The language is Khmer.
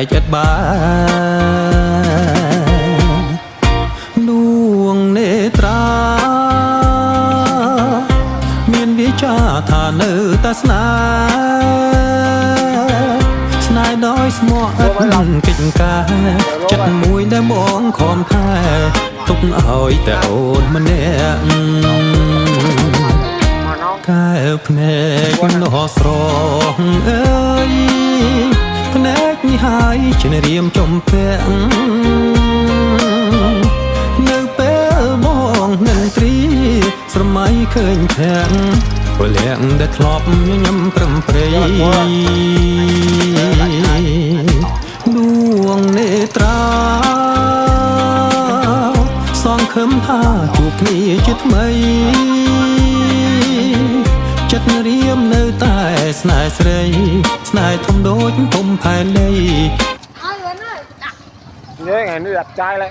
ចិត្តបាដួងនេត្រាមានវាចាថានៅតែស្នេហ៍ដោយស្មោះឥតកិច្ចការចិត្តមួយដែលបងខំថែទុកឲ្យតែអូនម្នាក់កែភ្នែកនោះស្រងអើយភ្នែកនេះហើយជារៀមចំពាក់នៅពេលបងនឹងត្រីស្រមៃឃើញធាក់ពលៀងដែលធ្លាប់ញញឹមប្រំប្រៃដួងនេត្រាសងខឹមថាជួបគ្នាជាថ្មីចិត្តរៀមនៅតែស្នេហ៍ស្រីស្នេហ៍ធំដូចធំផែនដីÔi anh ơi, Nhớ ngày nữa đặt trai lại